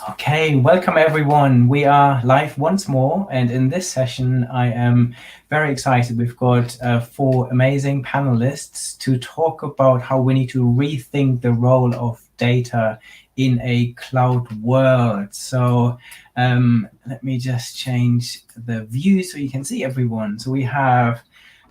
Okay, welcome everyone. We are live once more, and in this session, I am very excited. We've got four amazing panelists to talk about how we need to rethink the role of data in a cloud world. So let me just change the view so you can see everyone. So we have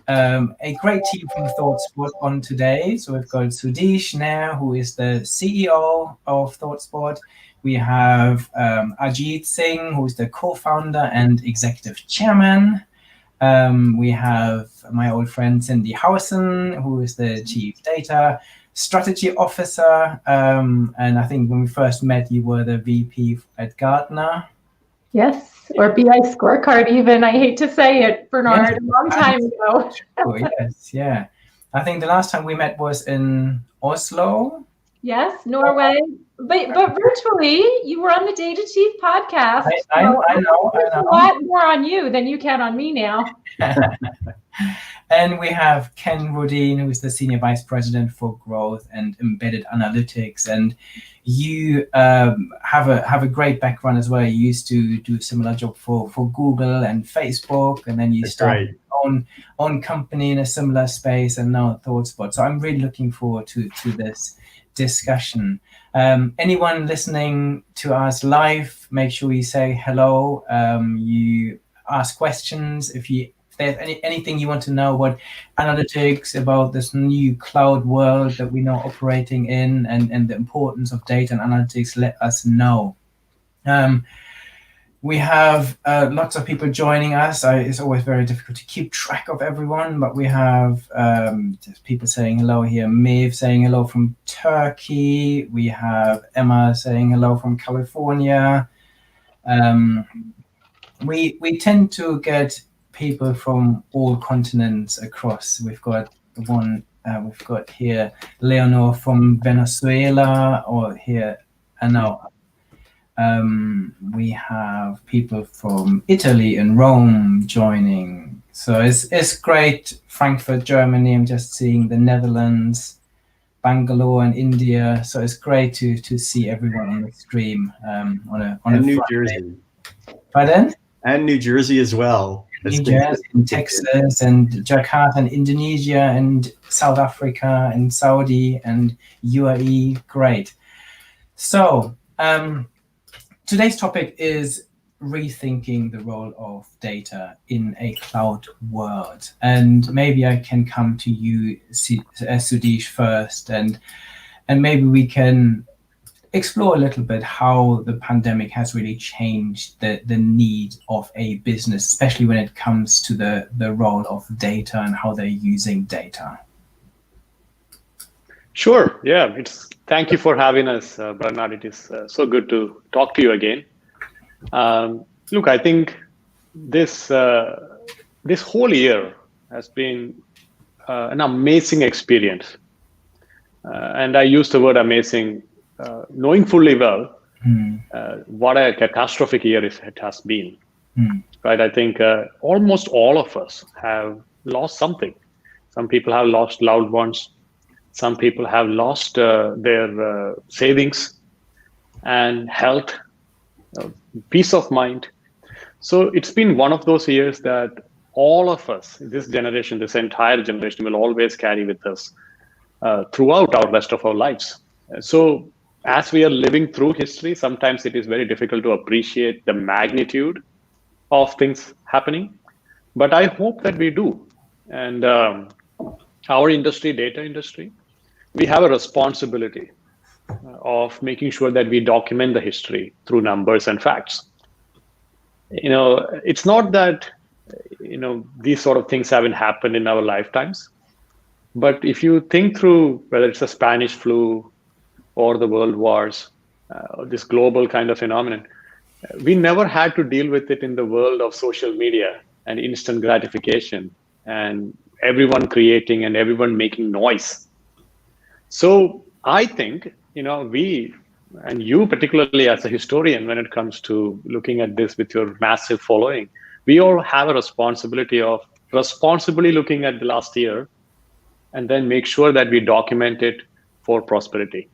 a great team from ThoughtSpot on today. So we've got Sudheesh Nair, who is the CEO of ThoughtSpot. We have Ajeet Singh, who is the co-founder and executive chairman. We have my old friend Cindi Howson, who is the chief data strategy officer. And I think when we first met, you were the VP at Gartner. Yes, or BI scorecard even. I hate to say it, Bernard, Yes, a long time ago. yes, yeah. I think the last time we met was in Oslo. Yes, Norway. But virtually, you were on the Data Chief podcast. I know. A lot more on you than you can on me now. And we have Ken Rudin, who is the Senior Vice President for Growth and Embedded Analytics. And you have a great background as well. You used to do a similar job for Google and Facebook, and then you started your own company in a similar space, and now ThoughtSpot. So I'm really looking forward to this discussion. Anyone listening to us live, make sure you say hello. You ask questions if there's anything you want to know about analytics, about this new cloud world that we're now operating in, and the importance of data and analytics, let us know. We have lots of people joining us. It's always very difficult to keep track of everyone, but we have just people saying hello here. Maeve saying hello from Turkey. We have Emma saying hello from California. We tend to get people from all continents across. We've got we've got here Leonor from Venezuela, or here, no. We have people from Italy and Rome joining. So it's great. Frankfurt, Germany. I'm just seeing the Netherlands, Bangalore, and India. So it's great to see everyone on the stream on a New Jersey. Pardon? And New Jersey as well. New Jersey, and Texas, and Jakarta, and Indonesia, and South Africa, and Saudi, and UAE. Great. So today's topic is rethinking the role of data in a cloud world. And maybe I can come to you, Sudheesh, first, and maybe we can explore a little bit how the pandemic has really changed the need of a business, especially when it comes to the role of data and how they're using data. Sure. Yeah. Thank you for having us, Bernard. It is so good to talk to you again. Look, I think this whole year has been an amazing experience. And I use the word amazing, knowing fully well what a catastrophic year it has been. Right? I think almost all of us have lost something. Some people have lost loved ones. Some people have lost their savings and health, peace of mind. So it's been one of those years that all of us, this generation, this entire generation, will always carry with us throughout our rest of our lives. So as we are living through history, sometimes it is very difficult to appreciate the magnitude of things happening. But I hope that we do. And our industry, data industry, we have a responsibility of making sure that we document the history through numbers and facts. It's not that, these sort of things haven't happened in our lifetimes. But if you think through whether it's the Spanish flu or the world wars, this global kind of phenomenon, we never had to deal with it in the world of social media and instant gratification and everyone creating and everyone making noise. So I think, we, and you particularly as a historian, when it comes to looking at this with your massive following, we all have a responsibility of responsibly looking at the last year and then make sure that we document it for prosperity.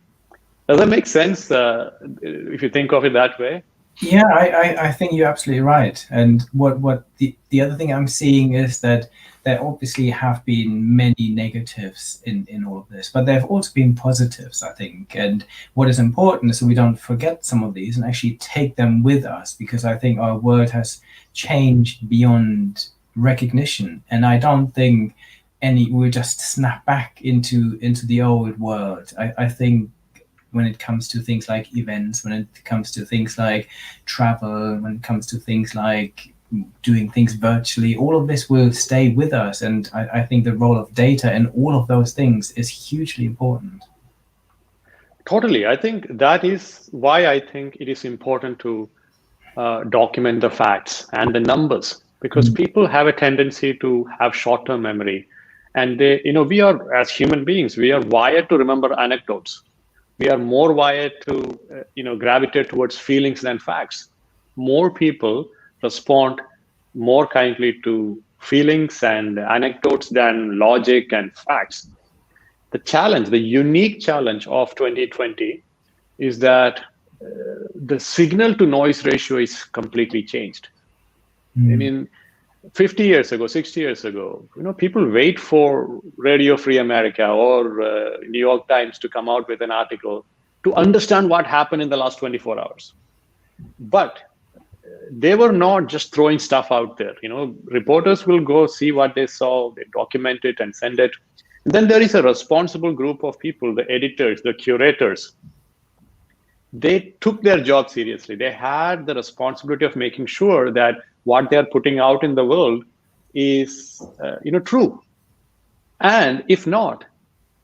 Does that make sense if you think of it that way? Yeah, I think you're absolutely right. And what the other thing I'm seeing is that there obviously have been many negatives in all of this, but there have also been positives, I think. And what is important is that we don't forget some of these and actually take them with us, because I think our world has changed beyond recognition. And I don't think we'll just snap back into the old world. I think when it comes to things like events, when it comes to things like travel, when it comes to things like doing things virtually, all of this will stay with us. And I think the role of data in all of those things is hugely important. Totally. I think that is why I think it is important to document the facts and the numbers, because people have a tendency to have short-term memory. And we are, as human beings, we are wired to remember anecdotes. We are more wired to, gravitate towards feelings than facts. More people respond more kindly to feelings and anecdotes than logic and facts. The unique challenge of 2020 is that the signal to noise ratio is completely changed. I mean, 50 years ago, 60 years ago, people wait for Radio Free America or New York Times to come out with an article to understand what happened in the last 24 hours. But they were not just throwing stuff out there. Reporters will go see what they saw, they document it and send it. And then there is a responsible group of people, the editors, the curators. They took their job seriously. They had the responsibility of making sure that what they're putting out in the world is, true. And if not,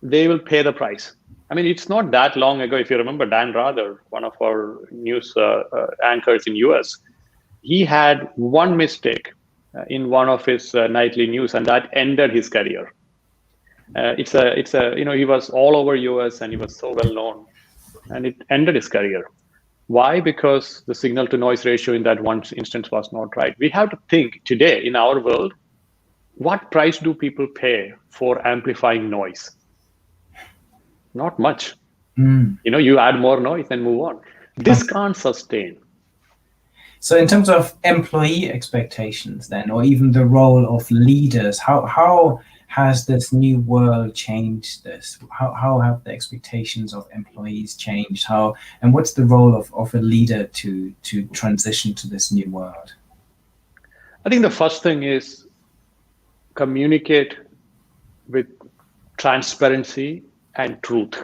they will pay the price. I mean, it's not that long ago. If you remember Dan Rather, one of our news anchors in US, he had one mistake in one of his nightly news, and that ended his career. He was all over US and he was so well known, and it ended his career. Why? Because the signal to noise ratio in that one instance was not right. We have to think today in our world, what price do people pay for amplifying noise? Not much. You add more noise and move on. This can't sustain. So in terms of employee expectations then, or even the role of leaders, how has this new world changed this? How have the expectations of employees changed? And what's the role of a leader to transition to this new world? I think the first thing is communicate with transparency and truth.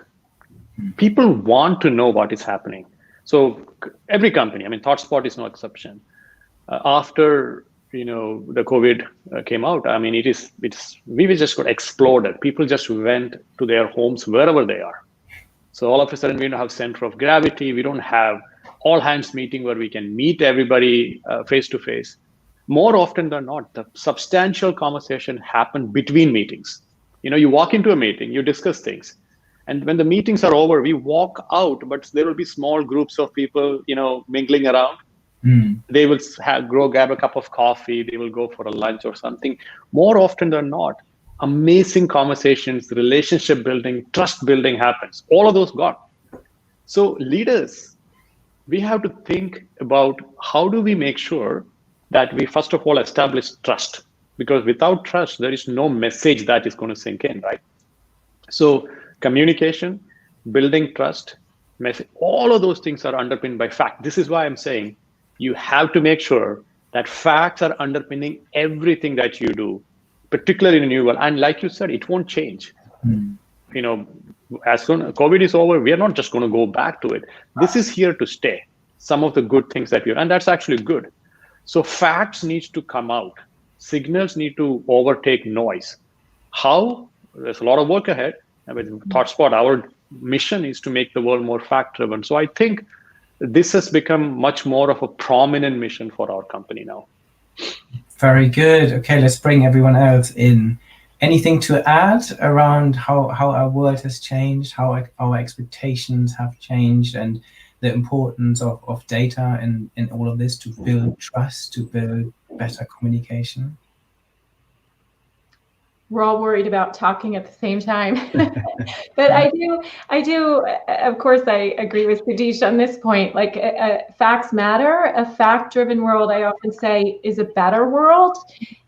People want to know what is happening. So every company, ThoughtSpot is no exception. After the COVID came out, we just got exploded. People just went to their homes wherever they are. So all of a sudden, we don't have center of gravity. We don't have all hands meeting where we can meet everybody face to face. More often than not, the substantial conversation happened between meetings. You walk into a meeting, you discuss things. And when the meetings are over, we walk out, but there will be small groups of people, mingling around. They will grab a cup of coffee. They will go for a lunch or something. More often than not, amazing conversations, relationship building, trust building happens. All of those gone. So leaders, we have to think about how do we make sure that we first of all establish trust, because without trust, there is no message that is going to sink in, right? So communication, building trust, message, all of those things are underpinned by fact. This is why I'm saying you have to make sure that facts are underpinning everything that you do, particularly in a new world. And like you said, it won't change. As soon as COVID is over, we are not just going to go back to it. This is here to stay. Some of the good things that and that's actually good. So facts need to come out. Signals need to overtake noise. How? There's a lot of work ahead. With ThoughtSpot, our mission is to make the world more fact-driven. So I think this has become much more of a prominent mission for our company now. Very good. Okay, let's bring everyone else in. Anything to add around how our world has changed, how our expectations have changed, and the importance of data in all of this to build trust, to build better communication? we're all worried about talking at the same time. But I do, of course, I agree with Sudheesh on this point. Like, facts matter. A fact-driven world, I often say, is a better world.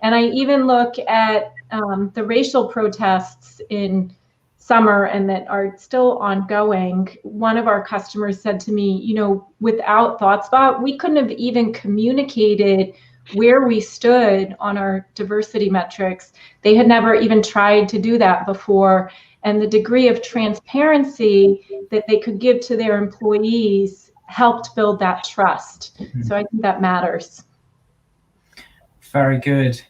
And I even look at the racial protests in summer and that are still ongoing. One of our customers said to me, you know, without ThoughtSpot, we couldn't have even communicated where we stood on our diversity metrics. They had never even tried to do that before. And the degree of transparency that they could give to their employees helped build that trust. Mm-hmm. So I think that matters. Very good.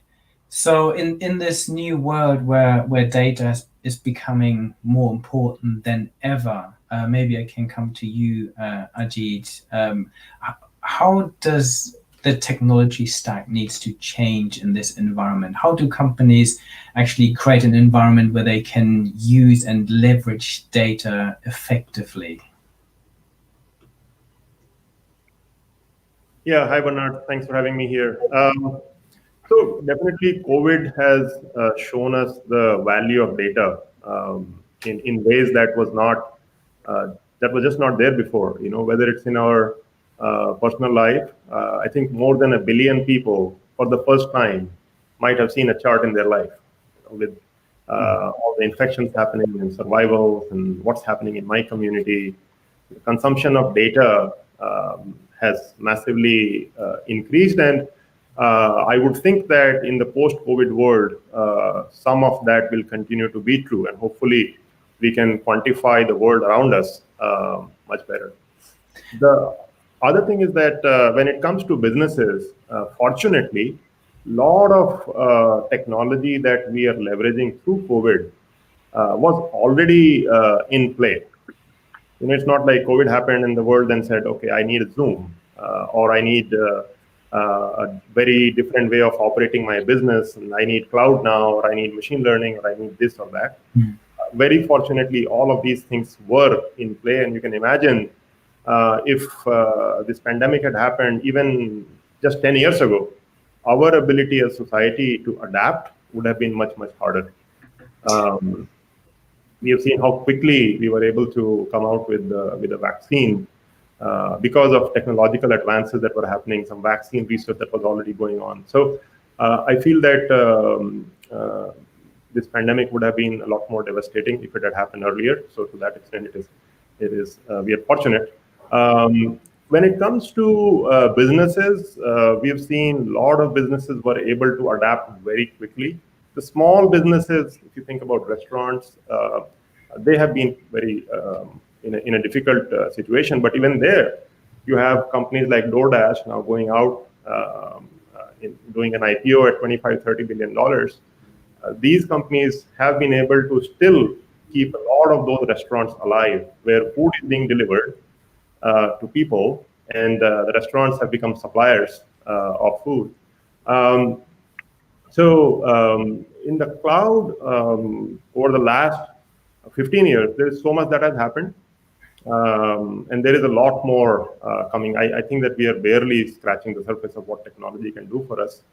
So in this new world where data is becoming more important than ever, maybe I can come to you, Ajeet. How does the technology stack needs to change in this environment? How do companies actually create an environment where they can use and leverage data effectively? Yeah, hi Bernard, thanks for having me here. So definitely COVID has shown us the value of data in ways that was just not there before. You know, whether it's in our personal life, I think more than 1 billion people for the first time might have seen a chart in their life with all the infections happening and survivals and what's happening in my community. The consumption of data has massively increased, and I would think that in the post-COVID world, some of that will continue to be true, and hopefully we can quantify the world around us much better. The other thing is that when it comes to businesses, fortunately, a lot of technology that we are leveraging through COVID was already in play. You know, it's not like COVID happened and the world then said, okay, I need a Zoom or I need a very different way of operating my business, and I need cloud now, or I need machine learning, or I need this or that. Very fortunately, all of these things were in play, and you can imagine if this pandemic had happened even just 10 years ago, our ability as society to adapt would have been much, much harder. We have seen how quickly we were able to come out with a vaccine because of technological advances that were happening, some vaccine research that was already going on. So I feel that this pandemic would have been a lot more devastating if it had happened earlier. So to that extent, it is we are fortunate. When it comes to businesses, we have seen a lot of businesses were able to adapt very quickly. The small businesses, if you think about restaurants, they have been very in a difficult situation. But even there, you have companies like DoorDash now going out, doing an IPO at $25-30 billion. These companies have been able to still keep a lot of those restaurants alive, where food is being delivered to people, and the restaurants have become suppliers of food. So in the cloud, over the last 15 years, there is so much that has happened, and there is a lot more coming. I think that we are barely scratching the surface of what technology can do for us.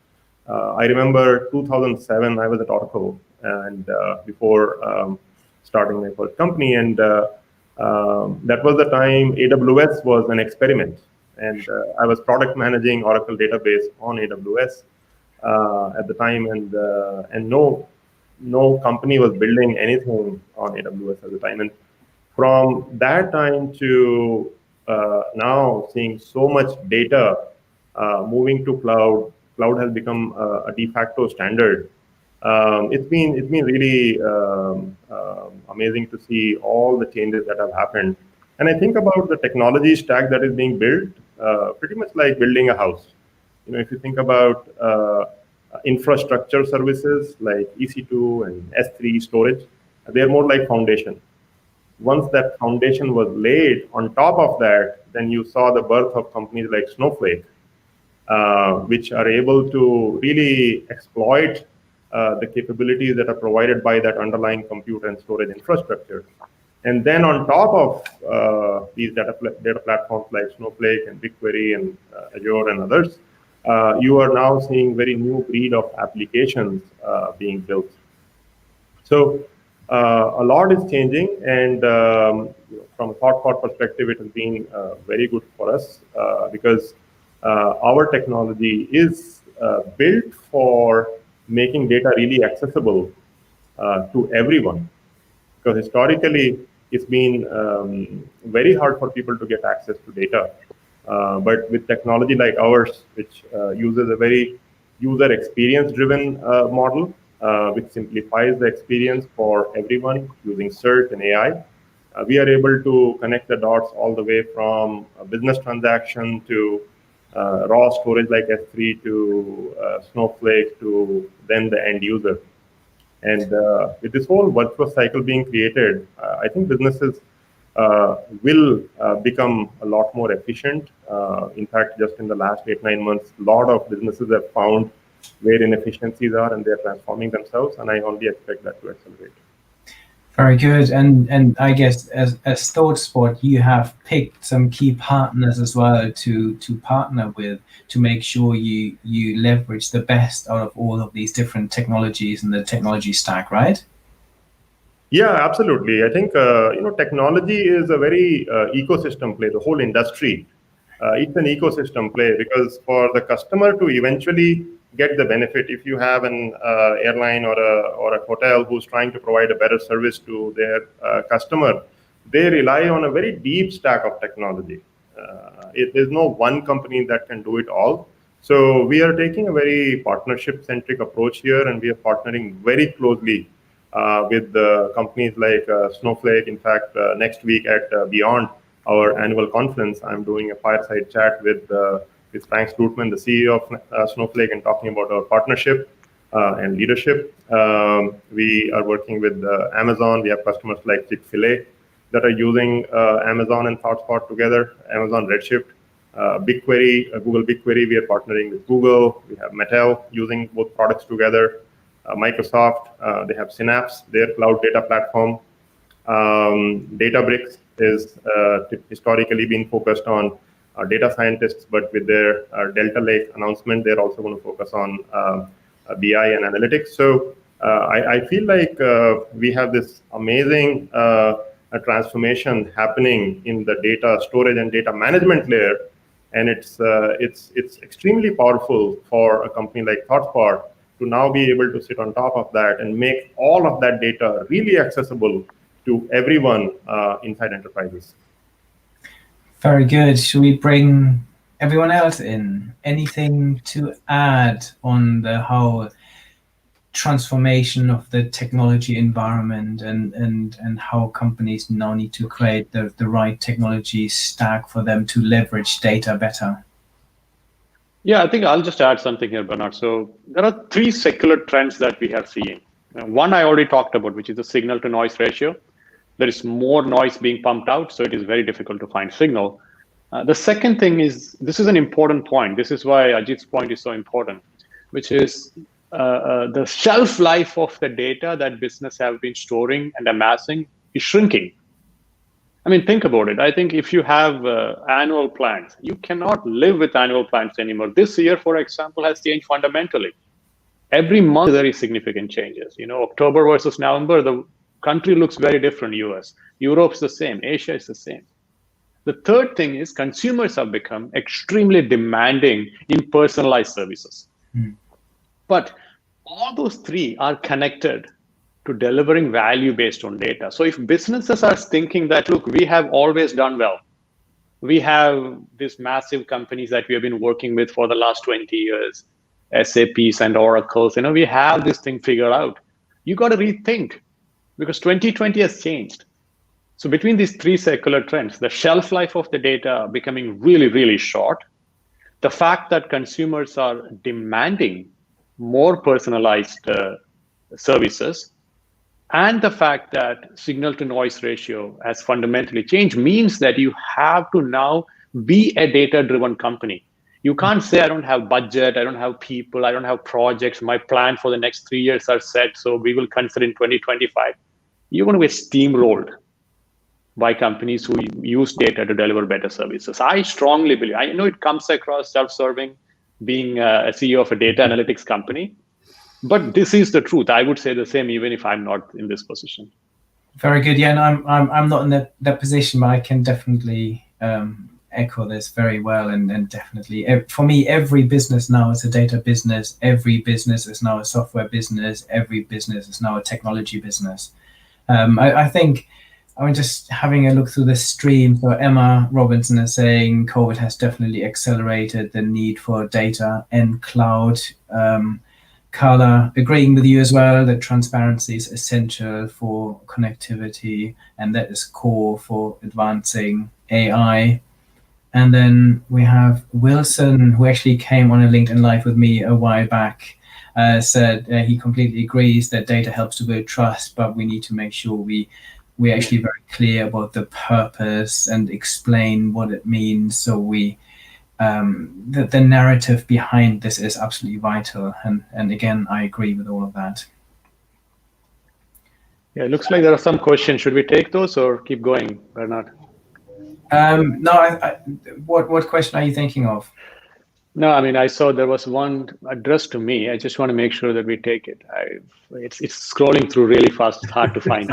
I remember 2007, I was at Oracle, and before starting my first company, and that was the time AWS was an experiment, and I was product managing Oracle database on AWS at the time, and no company was building anything on AWS at the time. And from that time to now, seeing so much data moving to cloud has become a de facto standard. It's been really amazing to see all the changes that have happened. And I think about the technology stack that is being built, pretty much like building a house. You know, if you think about infrastructure services like EC2 and S3 storage, they're more like foundation. Once that foundation was laid, on top of that, then you saw the birth of companies like Snowflake, which are able to really exploit the capabilities that are provided by that underlying compute and storage infrastructure. And then on top of these data platforms like Snowflake and BigQuery and Azure and others, you are now seeing very new breed of applications being built. So a lot is changing, and from a ThoughtSpot perspective, it has been very good for us because our technology is built for making data really accessible to everyone. Because historically, it's been very hard for people to get access to data. But with technology like ours, which uses a very user experience driven model, which simplifies the experience for everyone using search and AI, we are able to connect the dots all the way from a business transaction to raw storage like S3 to Snowflake to then the end user. And with this whole virtuous cycle being created, I think businesses will become a lot more efficient. In fact, just in the last 8-9 months, a lot of businesses have found where inefficiencies are, and they're transforming themselves. And I only expect that to accelerate. Very good. And I guess as ThoughtSpot, you have picked some key partners as well to partner with to make sure you leverage the best out of all of these different technologies and the technology stack, right? Yeah, absolutely. I think technology is a very ecosystem play. The whole industry, it's an ecosystem play because for the customer to eventually get the benefit, if you have an airline or a hotel who's trying to provide a better service to their customer, they rely on a very deep stack of technology. There's no one company that can do it all. So we are taking a very partnership-centric approach here, and we are partnering very closely with companies like Snowflake. In fact, next week at Beyond, our annual conference, I'm doing a fireside chat with Frank Slootman, the CEO of Snowflake, and talking about our partnership and leadership. We are working with Amazon. We have customers like Chick-fil-A that are using Amazon and ThoughtSpot together, Amazon Redshift. BigQuery, Google BigQuery, we are partnering with Google. We have Mattel using both products together. Microsoft, they have Synapse, their cloud data platform. Databricks is historically been focused on data scientists, but with their Delta Lake announcement, they're also going to focus on BI and analytics. So I feel like we have this amazing transformation happening in the data storage and data management layer, and it's extremely powerful for a company like ThoughtSpot to now be able to sit on top of that and make all of that data really accessible to everyone inside enterprises. Very good. Should we bring everyone else in? Anything to add on the whole transformation of the technology environment and how companies now need to create the right technology stack for them to leverage data better? Yeah, I think I'll just add something here, Bernard. So there are 3 secular trends that we are seeing. One I already talked about, which is the signal to noise ratio. There is more noise being pumped out, so it is very difficult to find signal. The second thing is, this is an important point. This is why Ajeet's point is so important, which is the shelf life of the data that business have been storing and amassing is shrinking. I mean, think about it. I think if you have annual plans, you cannot live with annual plans anymore. This year, for example, has changed fundamentally. Every month there is significant changes. October versus November, the country looks very different. US, Europe's the same, Asia is the same. The third thing is consumers have become extremely demanding in personalized services. But all those 3 are connected to delivering value based on data. So if businesses are thinking that, look, we have always done well. We have these massive companies that we have been working with for the last 20 years, SAPs and Oracles, we have this thing figured out. You got to rethink because 2020 has changed. So between these 3 secular trends, the shelf life of the data becoming really, really short, the fact that consumers are demanding more personalized services, and the fact that signal to noise ratio has fundamentally changed means that you have to now be a data-driven company. You can't say, I don't have budget, I don't have people, I don't have projects, my plan for the next 3 years are set, so we will consider in 2025. You're going to be steamrolled by companies who use data to deliver better services. I strongly believe, I know it comes across self-serving, being a CEO of a data analytics company, But this is the truth. I would say the same even if I'm not in this position. Very good. Yeah, and I'm not in that position, but I can definitely echo this very well. And definitely, for me, every business now is a data business. Every business is now a software business. Every business is now a technology business. I think I'm just having a look through the stream. So Emma Robinson is saying COVID has definitely accelerated the need for data and cloud. Carla, agreeing with you as well that transparency is essential for connectivity, and that is core for advancing AI. And then we have Wilson, who actually came on a LinkedIn Live with me a while back, said he completely agrees that data helps to build trust, but we need to make sure we're actually very clear about the purpose and explain what it means. So the narrative behind this is absolutely vital. And again, I agree with all of that. Yeah, it looks like there are some questions. Should we take those or keep going, Bernard? No, what question are you thinking of? No, I mean, I saw there was one addressed to me. I just want to make sure that we take it. It's scrolling through really fast. It's hard to find.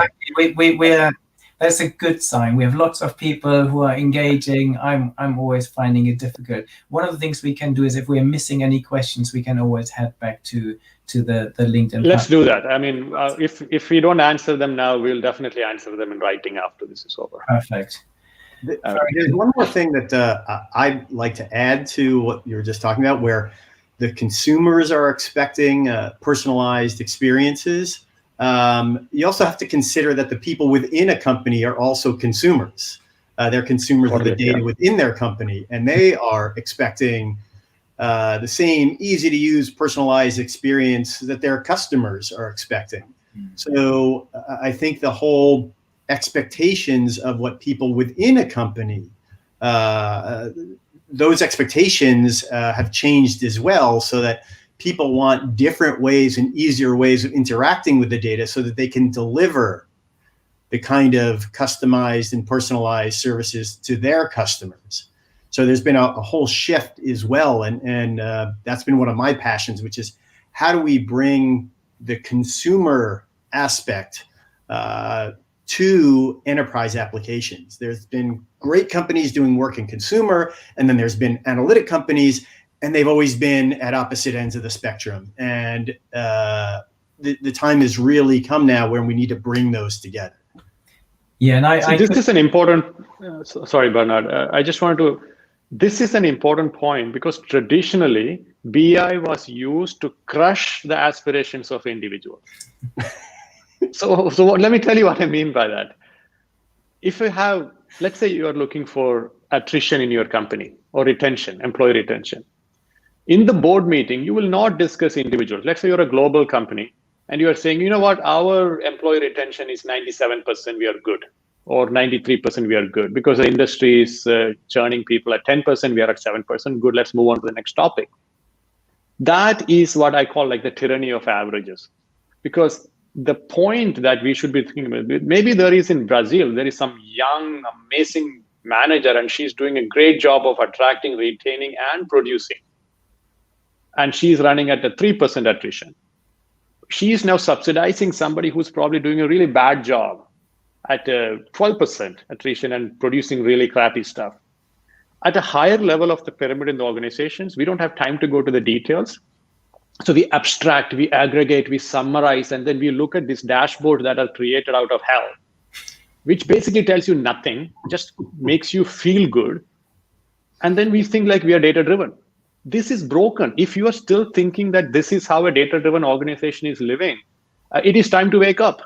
We're that's a good sign. We have lots of people who are engaging. I'm always finding it difficult. One of the things we can do is if we're missing any questions, we can always head back to the LinkedIn. Let's do that. I mean, if we don't answer them now, we'll definitely answer them in writing after this is over. Perfect. There's one more thing that I'd like to add to what you were just talking about, where the consumers are expecting personalized experiences. You also have to consider that the people within a company are also consumers. They're consumers of the data within their company, and they are expecting the same easy-to-use personalized experience that their customers are expecting. So I think the whole expectations of what people within a company, those expectations have changed as well, so that people want different ways and easier ways of interacting with the data so that they can deliver the kind of customized and personalized services to their customers. So there's been a whole shift as well. And that's been one of my passions, which is how do we bring the consumer aspect to enterprise applications? There's been great companies doing work in consumer, and then there's been analytic companies, and they've always been at opposite ends of the spectrum. And the time has really come now where we need to bring those together. Yeah, and this is an important, sorry, Bernard, I just wanted to, this is an important point because traditionally BI was used to crush the aspirations of individuals. So let me tell you what I mean by that. If you have, let's say you are looking for attrition in your company or retention, employee retention. In the board meeting, you will not discuss individuals. Let's say you're a global company and you are saying, you know what, our employee retention is 97%, we are good, or 93%, we are good, because the industry is churning people at 10%, we are at 7%, good, let's move on to the next topic. That is what I call like the tyranny of averages. Because the point that we should be thinking about, maybe there is in Brazil, there is some young, amazing manager and she's doing a great job of attracting, retaining, and producing. And she's running at a 3% attrition. She is now subsidizing somebody who's probably doing a really bad job at a 12% attrition and producing really crappy stuff. At a higher level of the pyramid in the organizations, we don't have time to go to the details. So we abstract, we aggregate, we summarize, and then we look at this dashboard that are created out of hell, which basically tells you nothing, just makes you feel good. And then we think like we are data-driven. This is broken. If you are still thinking that this is how a data-driven organization is living, it is time to wake up.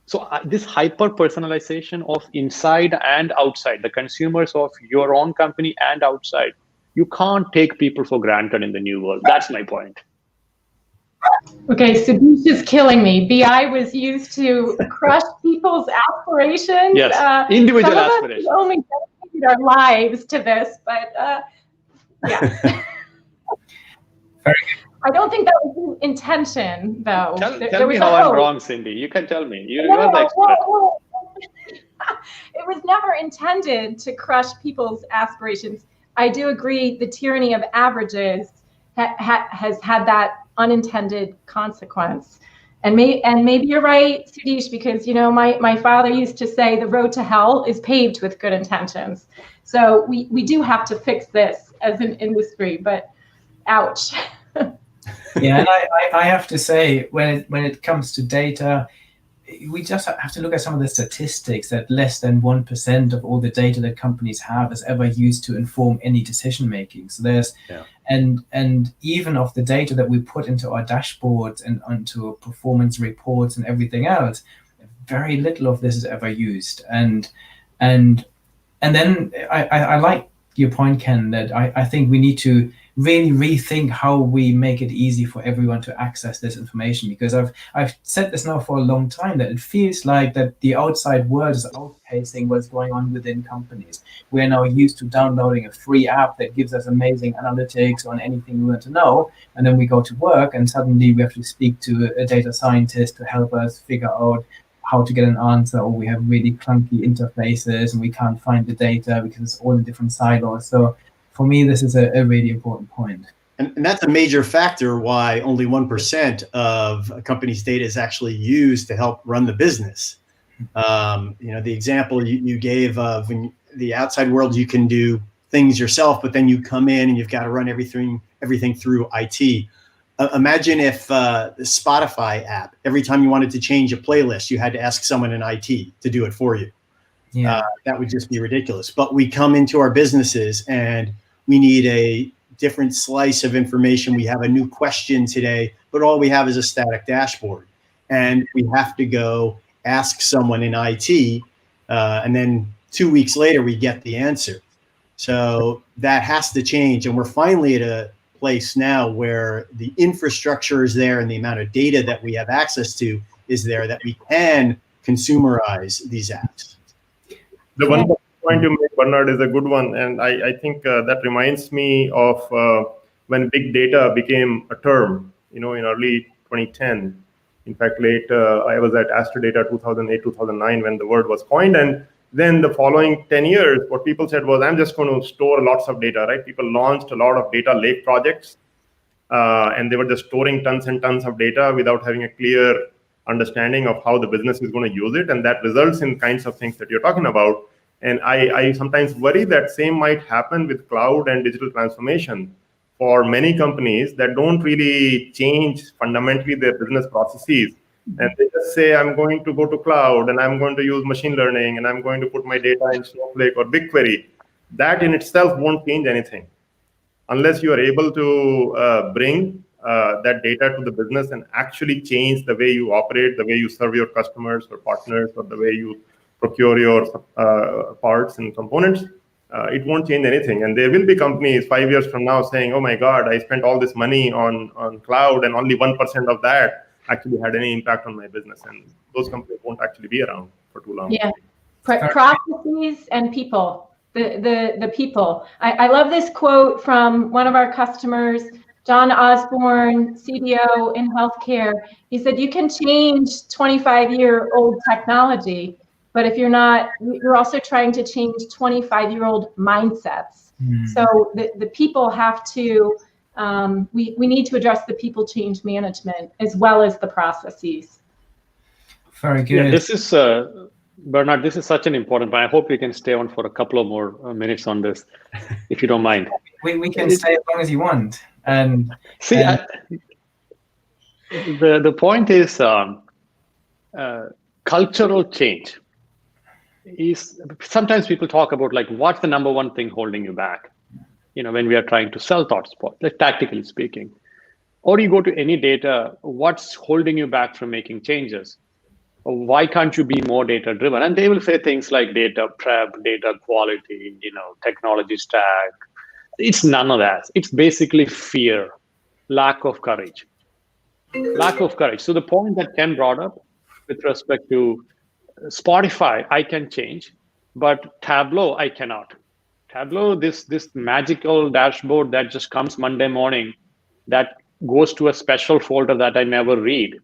So this hyper-personalization of inside and outside, the consumers of your own company and outside, you can't take people for granted in the new world. That's my point. Okay, Sudheesh is killing me. BI was used to crush people's aspirations. Yes, individual aspirations. Some of us only dedicated our lives to this, but yeah. Very good. I don't think that was the intention, though. Tell me how I'm wrong, Cindy. You can tell me. You are the expert. It was never intended to crush people's aspirations. I do agree the tyranny of averages has had that unintended consequence. And maybe you're right, Sudheesh, because my father used to say the road to hell is paved with good intentions. So we do have to fix this as an industry, but ouch. Yeah, and I have to say, when it comes to data, we just have to look at some of the statistics that less than 1% of all the data that companies have is ever used to inform any decision making. So there's and even of the data that we put into our dashboards and onto performance reports and everything else, very little of this is ever used. And then I like your point, Ken, that I think we need to really rethink how we make it easy for everyone to access this information, because I've said this now for a long time, that it feels like that the outside world is outpacing what's going on within companies. We're now used to downloading a free app that gives us amazing analytics on anything we want to know, and then we go to work and suddenly we have to speak to a data scientist to help us figure out how to get an answer, or we have really clunky interfaces and we can't find the data because it's all in different silos. So for me, this is a really important point. And that's a major factor why only 1% of a company's data is actually used to help run the business. The example you gave of when the outside world, you can do things yourself, but then you come in and you've got to run everything through IT. Imagine if the Spotify app, every time you wanted to change a playlist, you had to ask someone in IT to do it for you. Yeah. That would just be ridiculous. But we come into our businesses and we need a different slice of information. We have a new question today, but all we have is a static dashboard. And we have to go ask someone in IT, and then 2 weeks later, we get the answer. So that has to change. And we're finally at a place now where the infrastructure is there and the amount of data that we have access to is there, that we can consumerize these apps. The one point you make, Bernard, is a good one. And I think that reminds me of when big data became a term, in early 2010. In fact, I was at Astrodata 2008, 2009 when the word was coined. And then the following 10 years, what people said was, I'm just going to store lots of data, right? People launched a lot of data lake projects, and they were just storing tons and tons of data without having a clear understanding of how the business is going to use it. And that results in kinds of things that you're talking about. And I sometimes worry that same might happen with cloud and digital transformation for many companies that don't really change fundamentally their business processes. And they just say, I'm going to go to cloud and I'm going to use machine learning and I'm going to put my data in Snowflake or BigQuery. That in itself won't change anything unless you are able to bring that data to the business and actually change the way you operate, the way you serve your customers or partners, or the way you procure your parts and components. It won't change anything. And there will be companies 5 years from now saying, oh my God, I spent all this money on cloud and only 1% of that actually had any impact on my business. And those companies won't actually be around for too long. Yeah, processes and people, the people. I love this quote from one of our customers, John Osborne, CDO in healthcare. He said, you can change 25-year-old technology, but if you're also trying to change 25-year-old mindsets. So the people have to, we need to address the people change management as well as the processes. Very good. Yeah, this is, Bernard, this is such an important point. I hope we can stay on for a couple of more minutes on this, if you don't mind. We can stay as long as you want. And see, the point is cultural change. Is sometimes people talk about like what's the number one thing holding you back, when we are trying to sell ThoughtSpot, like tactically speaking, or you go to any data, what's holding you back from making changes? Or why can't you be more data driven? And they will say things like data prep, data quality, technology stack. It's none of that. It's basically fear, lack of courage. So the point that Ken brought up with respect to Spotify, I can change, but Tableau, I cannot. Tableau, this magical dashboard that just comes Monday morning, that goes to a special folder that I never read.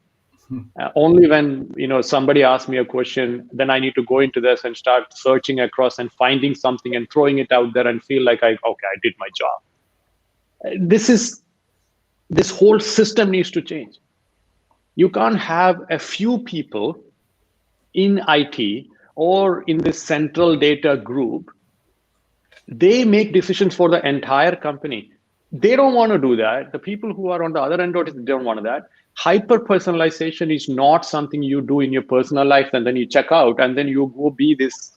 Only when somebody asks me a question, then I need to go into this and start searching across and finding something and throwing it out there and feel like I did my job. This is this whole system needs to change. You can't have a few people in IT or in this central data group. They make decisions for the entire company. They don't want to do that. The people who are on the other end of it don't want that. Hyper-personalization is not something you do in your personal life and then you check out and then you go be this,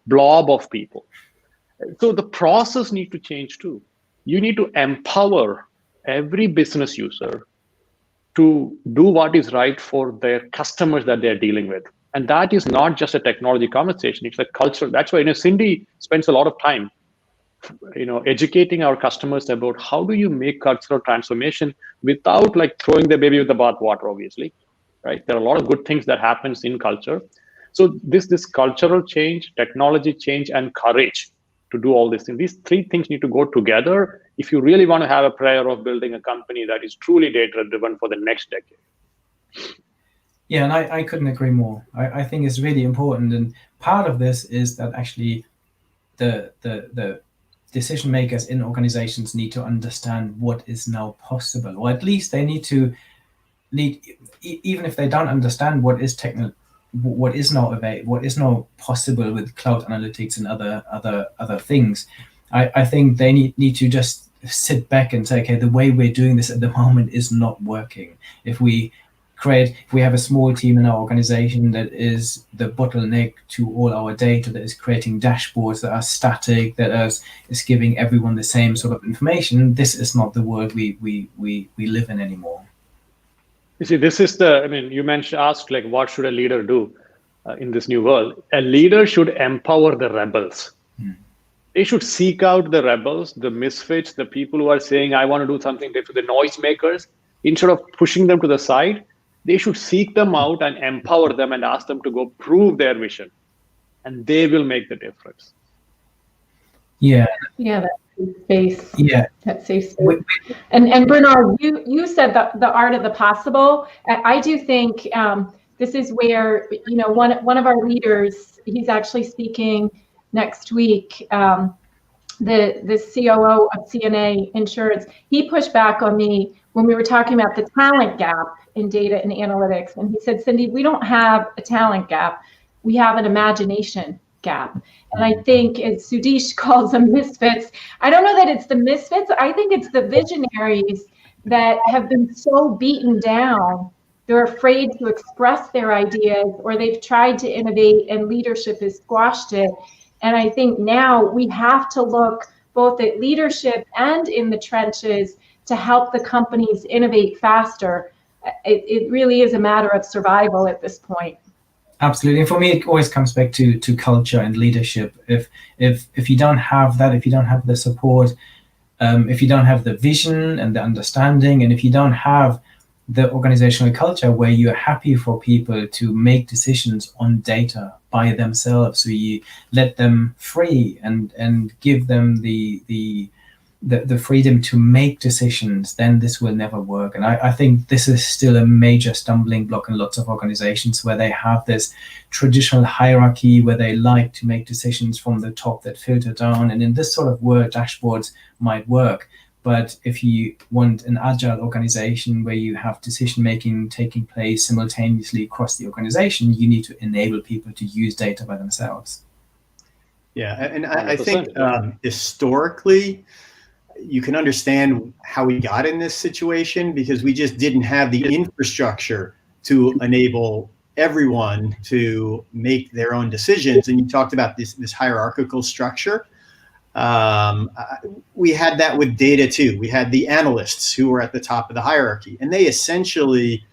blob of people. So the process needs to change too. You need to empower every business user to do what is right for their customers that they're dealing with. And that is not just a technology conversation, it's a culture. That's why Cindi spends a lot of time educating our customers about how do you make cultural transformation without like throwing the baby with the bathwater, obviously, right? There are a lot of good things that happens in culture. So this cultural change, technology change, and courage to do all these things. These three things need to go together if you really want to have a prayer of building a company that is truly data-driven for the next decade. Yeah, and I couldn't agree more. I think it's really important, and part of this is that actually the decision makers in organizations need to understand what is now possible, or at least they need even if they don't understand what is now available, what is now possible with cloud analytics and other things. I think they need to just sit back and say, okay, the way we're doing this at the moment is not working. If we have a small team in our organization that is the bottleneck to all our data, that is creating dashboards that are static, that is giving everyone the same sort of information, this is not the world we live in anymore. You see, this is you asked like, what should a leader do in this new world? A leader should empower the rebels. They should seek out the rebels, the misfits, the people who are saying, I want to do something different, the noisemakers. Instead of pushing them to the side, they should seek them out and empower them and ask them to go prove their vision. And they will make the difference. Yeah. Yeah, that safe space. Yeah. That safe space. And Bernard, you said the art of the possible. I do think this is where, one of our leaders, he's actually speaking next week, the COO of CNA Insurance, he pushed back on me when we were talking about the talent gap in data and analytics. And he said, Cindi, we don't have a talent gap. We have an imagination gap. And I think, as Sudheesh calls them misfits, I don't know that it's the misfits. I think it's the visionaries that have been so beaten down. They're afraid to express their ideas, or they've tried to innovate and leadership has squashed it. And I think now we have to look both at leadership and in the trenches to help the companies innovate faster. It really is a matter of survival at this point. Absolutely. And for me, it always comes back to culture and leadership. If you don't have that, if you don't have the support, if you don't have the vision and the understanding, and if you don't have the organizational culture where you're happy for people to make decisions on data by themselves, so you let them free and give them the freedom to make decisions, then this will never work. And I think this is still a major stumbling block in lots of organizations where they have this traditional hierarchy where they like to make decisions from the top that filter down. And in this sort of world, dashboards might work. But if you want an agile organization where you have decision-making taking place simultaneously across the organization, you need to enable people to use data by themselves. Yeah, and I think historically, you can understand how we got in this situation because we just didn't have the infrastructure to enable everyone to make their own decisions. And you talked about this hierarchical structure. We had that with data too. We had the analysts who were at the top of the hierarchy, and they essentially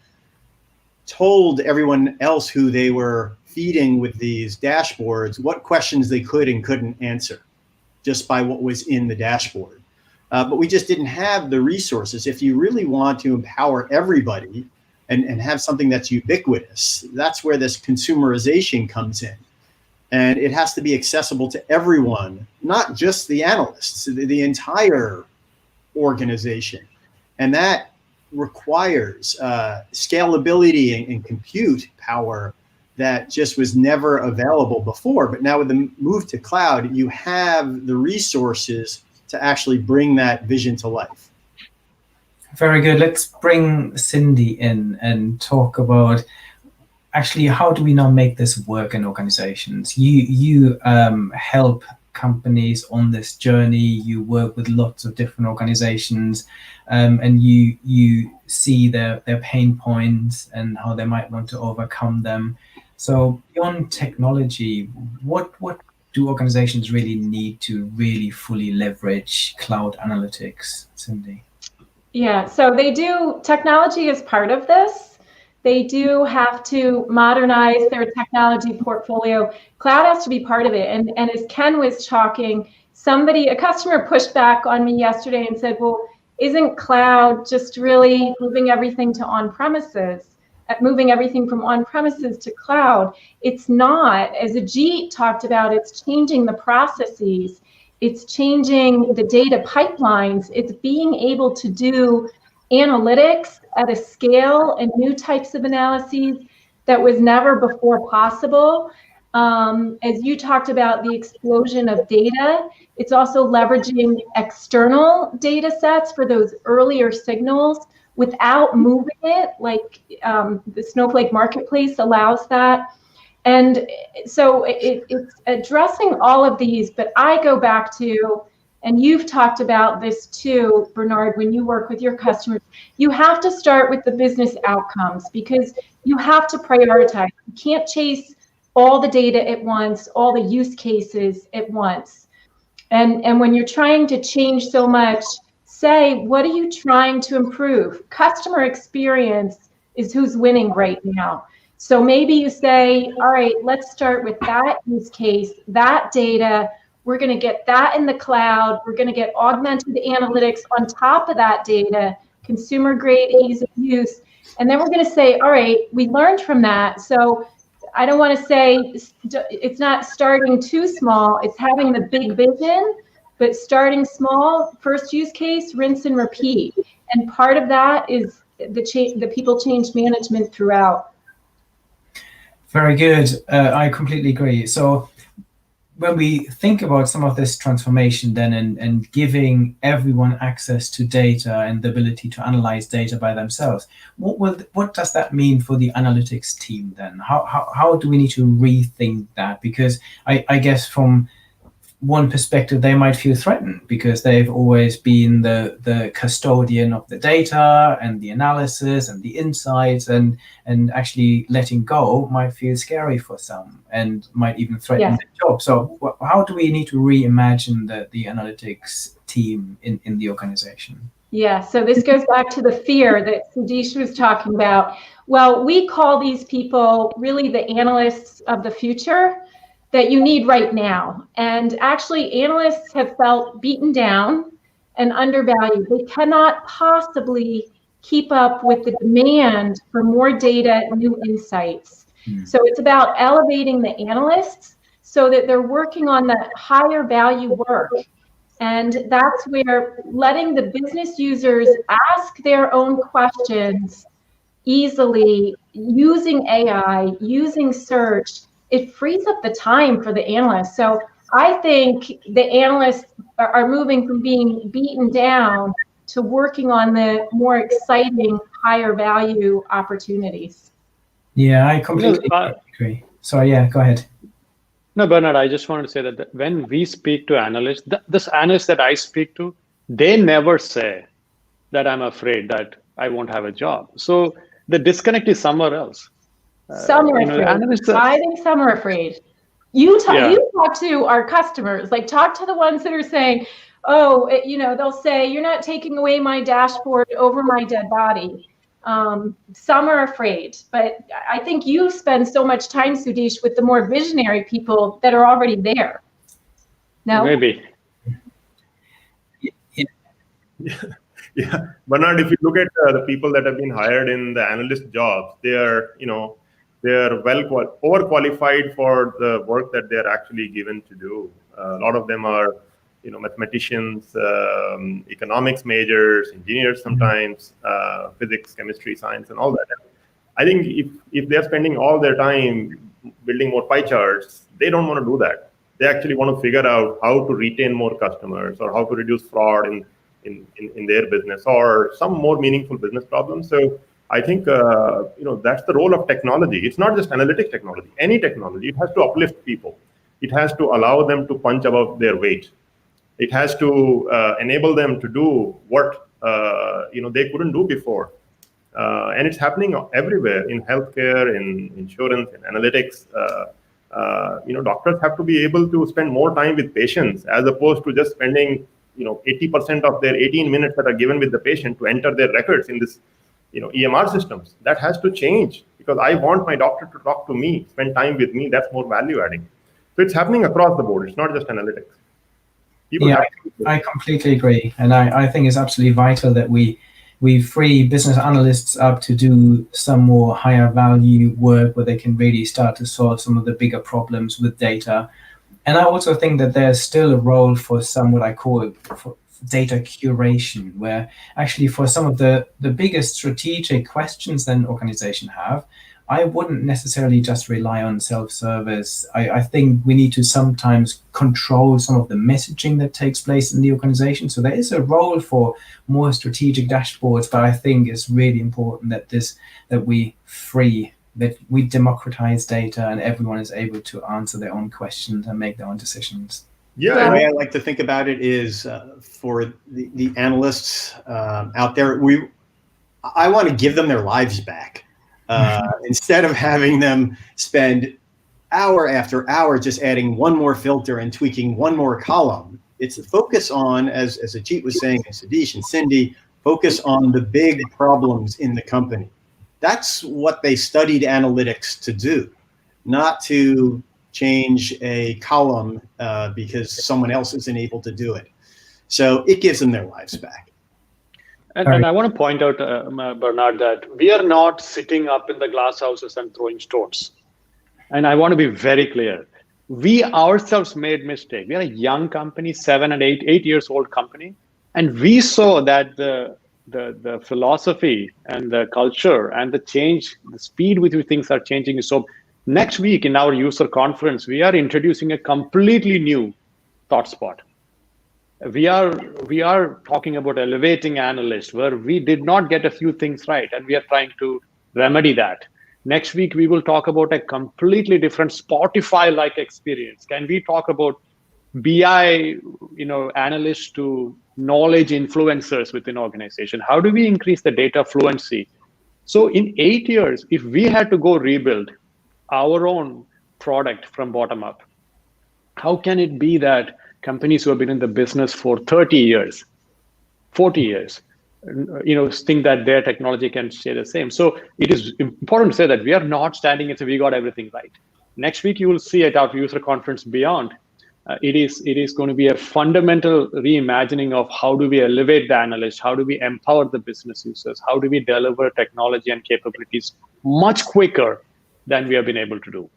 told everyone else who they were feeding with these dashboards what questions they could and couldn't answer just by what was in the dashboard. But we just didn't have the resources. If you really want to empower everybody and have something that's ubiquitous, that's where this consumerization comes in. And it has to be accessible to everyone, not just the analysts, the entire organization. And that requires scalability and compute power that just was never available before. But now with the move to cloud, you have the resources to actually bring that vision to life. Very good. Let's bring Cindi in and talk about actually how do we now make this work in organizations. You help companies on this journey. You work with lots of different organizations, and you see their pain points and how they might want to overcome them. So beyond technology, what do organizations really need to really fully leverage cloud analytics, Cindi? Yeah, so they do, technology is part of this. They do have to modernize their technology portfolio. Cloud has to be part of it. And as Ken was talking, a customer pushed back on me yesterday and said, well, isn't cloud just really moving everything to on-premises, moving everything from on-premises to cloud? It's not. As Ajeet talked about, it's changing the processes. It's changing the data pipelines. It's being able to do analytics at a scale and new types of analyses that was never before possible. As you talked about the explosion of data, it's also leveraging external data sets for those earlier signals without moving it, like the Snowflake Marketplace allows that. And so it's addressing all of these, but I go back to, and you've talked about this too, Bernard, when you work with your customers, you have to start with the business outcomes because you have to prioritize. You can't chase all the data at once, all the use cases at once. And when you're trying to change so much, say, what are you trying to improve? Customer experience is who's winning right now. So maybe you say, all right, let's start with that use case, that data. We're going to get that in the cloud. We're going to get augmented analytics on top of that data, consumer grade ease of use. And then we're going to say, all right, we learned from that. So I don't want to say it's not starting too small. It's having the big vision, but starting small, first use case, rinse and repeat. And part of that is the people change management throughout. Very good. I completely agree. So when we think about some of this transformation then and giving everyone access to data and the ability to analyze data by themselves, what does that mean for the analytics team then? How do we need to rethink that? Because I guess from one perspective, they might feel threatened because they've always been the custodian of the data and the analysis and the insights, and actually letting go might feel scary for some and might even threaten their job. So how do we need to reimagine the analytics team in the organization? Yeah, so this goes back to the fear that Sudheesh was talking about. Well, we call these people really the analysts of the future that you need right now. And actually, analysts have felt beaten down and undervalued. They cannot possibly keep up with the demand for more data, new insights. So it's about elevating the analysts so that they're working on the higher value work. And that's where letting the business users ask their own questions easily, using AI, using search, it frees up the time for the analysts. So I think the analysts are moving from being beaten down to working on the more exciting, higher value opportunities. Yeah, I completely agree. So yeah, go ahead. No, Bernard, I just wanted to say that when we speak to analysts, this analyst that I speak to, they never say that I'm afraid that I won't have a job. So the disconnect is somewhere else. Some are afraid. I think some are afraid. You talk to our customers, like talk to the ones that are saying, oh, they'll say, you're not taking away my dashboard over my dead body. Some are afraid, but I think you spend so much time, Sudheesh, with the more visionary people that are already there. No? Maybe. Yeah, Bernard, if you look at the people that have been hired in the analyst jobs, they are overqualified for the work that they are actually given to do. A lot of them are, mathematicians, economics majors, engineers sometimes, physics, chemistry, science, and all that. I think if they're spending all their time building more pie charts, they don't want to do that. They actually want to figure out how to retain more customers or how to reduce fraud in in their business or some more meaningful business problems. So I think that's the role of technology. It's not just analytics technology. Any technology, it has to uplift people. It has to allow them to punch above their weight. It has to enable them to do what they couldn't do before. And it's happening everywhere, in healthcare, in insurance, in analytics. Doctors have to be able to spend more time with patients as opposed to just spending 80% of their 18 minutes that are given with the patient to enter their records in this EMR systems. That has to change, because I want my doctor to talk to me, spend time with me. That's more value adding. So it's happening across the board. It's not just analytics. I completely agree. And I think it's absolutely vital that we free business analysts up to do some more higher value work where they can really start to solve some of the bigger problems with data. And I also think that there's still a role for some, what I call for data curation, where actually for some of the biggest strategic questions that an organization have, I wouldn't necessarily just rely on self-service. I think we need to sometimes control some of the messaging that takes place in the organization. So there is a role for more strategic dashboards, but I think it's really important that we democratize data and everyone is able to answer their own questions and make their own decisions. Yeah, the way I like to think about it is for the analysts out there, I want to give them their lives back. Instead of having them spend hour after hour just adding one more filter and tweaking one more column, it's a focus on, as Ajeet was saying, and Sudheesh and Cindi, focus on the big problems in the company. That's what they studied analytics to do, not to change a column because someone else isn't able to do it. So it gives them their lives back. And I want to point out, Bernard, that we are not sitting up in the glass houses and throwing stones. And I want to be very clear. We ourselves made mistake. We are a young company, 7 and 8 years old company. And we saw that the philosophy and the culture and the change, the speed with which things are changing. So next week in our user conference, we are introducing a completely new ThoughtSpot. We are talking about elevating analysts where we did not get a few things right, and we are trying to remedy that. Next week, we will talk about a completely different Spotify-like experience. Can we talk about BI, analysts to knowledge influencers within organization? How do we increase the data fluency? So in 8 years, if we had to go rebuild our own product from bottom up, how can it be that companies who have been in the business for 30 years, 40 years, think that their technology can stay the same? So it is important to say that we are not standing and say we got everything right. Next week, you will see at our user conference Beyond, it is going to be a fundamental reimagining of how do we elevate the analyst, how do we empower the business users, how do we deliver technology and capabilities much quicker than we have been able to do.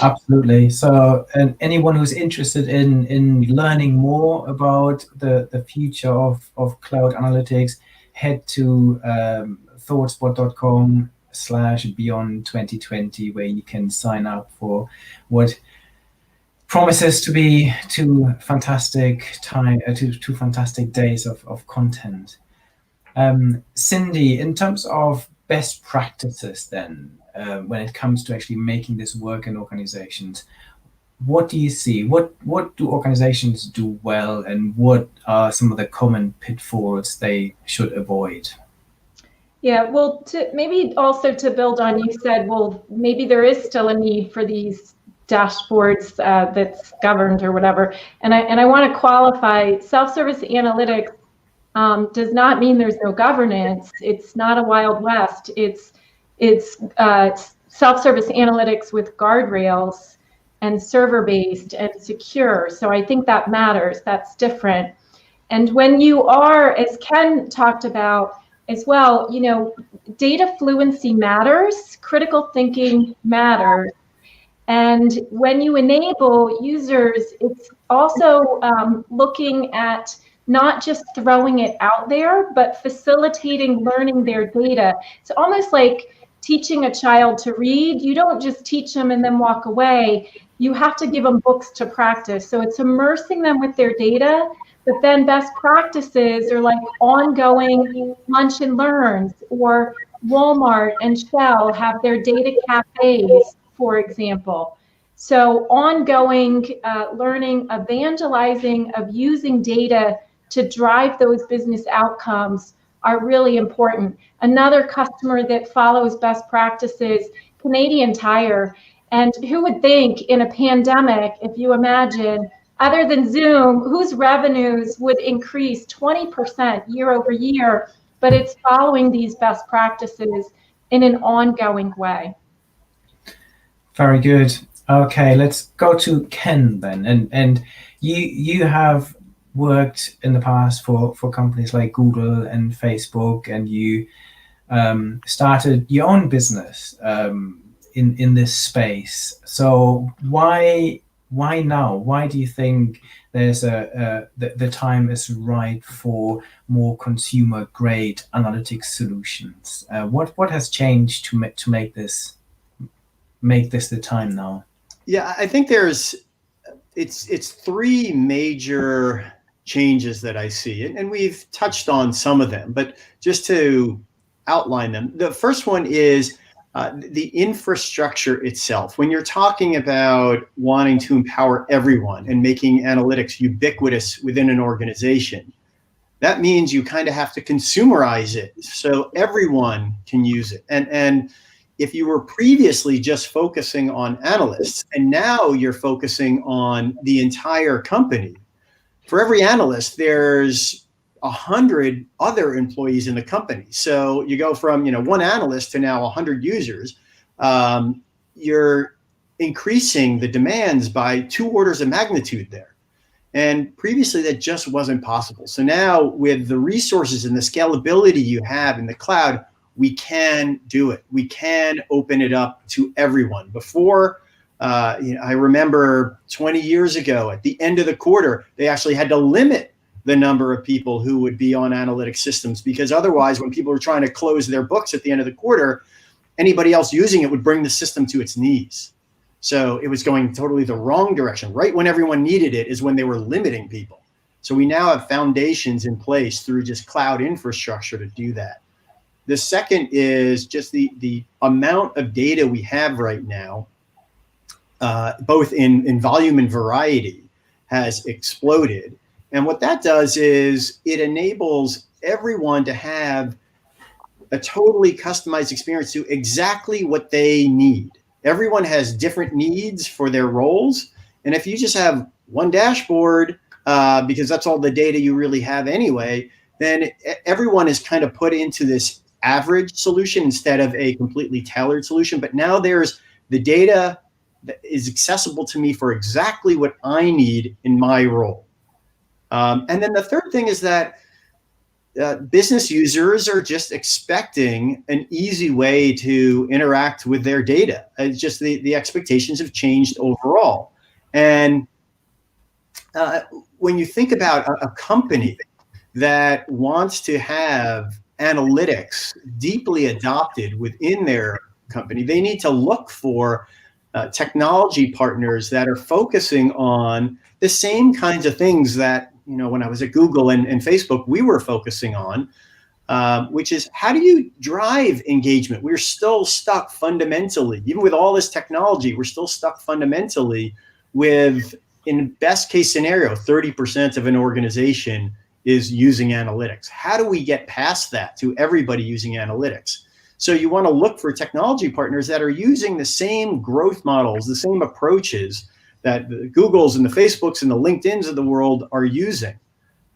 Absolutely. So, and anyone who's interested in learning more about the future of cloud analytics, head to thoughtspot.com/beyond 2020, where you can sign up for what promises to be two fantastic days of content. Cindi, in terms of best practices then, when it comes to actually making this work in organizations, what do you see? What do organizations do well, and what are some of the common pitfalls they should avoid? Yeah, well, maybe also to build on, you said, well, maybe there is still a need for these dashboards that's governed or whatever. And I want to qualify, self-service analytics does not mean there's no governance. It's not a Wild West. It's self-service analytics with guardrails and server-based and secure. So I think that matters. That's different. And when you are, as Ken talked about as well, data fluency matters, critical thinking matters. And when you enable users, it's also looking at not just throwing it out there, but facilitating learning their data. It's almost like teaching a child to read, you don't just teach them and then walk away. You have to give them books to practice. So it's immersing them with their data, but then best practices are like ongoing lunch and learns, or Walmart and Shell have their data cafes, for example. So ongoing learning, evangelizing of using data to drive those business outcomes are really important. Another customer that follows best practices, Canadian Tire. And who would think in a pandemic, if you imagine, other than Zoom, whose revenues would increase 20% year over year, but it's following these best practices in an ongoing way. Very good. Okay, let's go to Ken then. And you have worked in the past for companies like Google and Facebook, and you started your own business in this space. So why now? Why do you think there's the time is right for more consumer grade analytics solutions? What has changed to make this the time now? Yeah, I think it's three major changes that I see, and we've touched on some of them, but just to outline them. The first one is the infrastructure itself. When you're talking about wanting to empower everyone and making analytics ubiquitous within an organization, that means you kind of have to consumerize it so everyone can use it. And if you were previously just focusing on analysts and now you're focusing on the entire company, for every analyst, there's 100 other employees in the company. So you go from one analyst to now 100 users. You're increasing the demands by 2 orders of magnitude there. And previously that just wasn't possible. So now with the resources and the scalability you have in the cloud, we can do it. We can open it up to everyone. Before, I remember 20 years ago at the end of the quarter, they actually had to limit the number of people who would be on analytic systems, because otherwise when people were trying to close their books at the end of the quarter, anybody else using it would bring the system to its knees. So it was going totally the wrong direction. Right when everyone needed it is when they were limiting people. So we now have foundations in place through just cloud infrastructure to do that. The second is just the amount of data we have right now, both in volume and variety, has exploded. And what that does is it enables everyone to have a totally customized experience to exactly what they need. Everyone has different needs for their roles. And if you just have one dashboard, because that's all the data you really have anyway, then everyone is kind of put into this average solution instead of a completely tailored solution. But now there's the data that is accessible to me for exactly what I need in my role. And then the third thing is that business users are just expecting an easy way to interact with their data. It's just the expectations have changed overall. And when you think about a company that wants to have analytics deeply adopted within their company, they need to look for technology partners that are focusing on the same kinds of things that, when I was at Google and Facebook, we were focusing on, which is how do you drive engagement? We're still stuck fundamentally, even with all this technology, we're still stuck fundamentally with, in best case scenario, 30% of an organization is using analytics. How do we get past that to everybody using analytics? So you want to look for technology partners that are using the same growth models, the same approaches that the Googles and the Facebooks and the LinkedIns of the world are using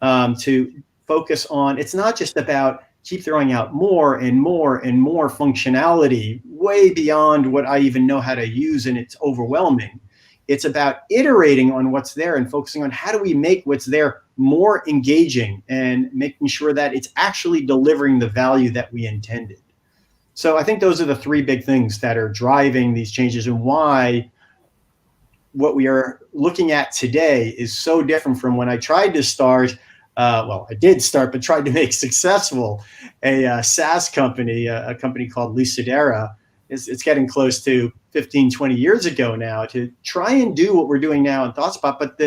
to focus on. It's not just about keep throwing out more and more and more functionality way beyond what I even know how to use, and it's overwhelming. It's about iterating on what's there and focusing on how do we make what's there more engaging and making sure that it's actually delivering the value that we intended. So I think those are the three big things that are driving these changes, and why what we are looking at today is so different from when I tried to start well, I did start, but tried to make successful a SaaS company, a company called Lucidera. It's getting close to 15, 20 years ago now, to try and do what we're doing now in ThoughtSpot, but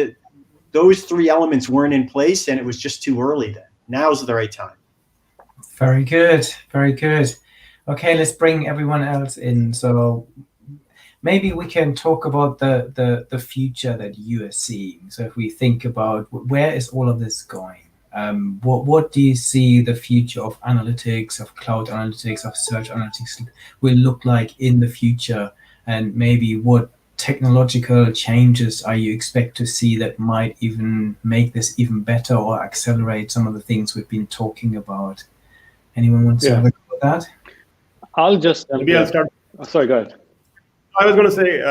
those three elements weren't in place, and it was just too early then. Now's the right time. Very good, very good. Okay, let's bring everyone else in. So maybe we can talk about the future that you are seeing. So if we think about where is all of this going, what do you see the future of analytics, of cloud analytics, of search analytics will look like in the future, and maybe what technological changes are you expect to see that might even make this even better or accelerate some of the things we've been talking about? Anyone wants to have a go at that? I'll start. Oh, sorry, go ahead. I was going to say,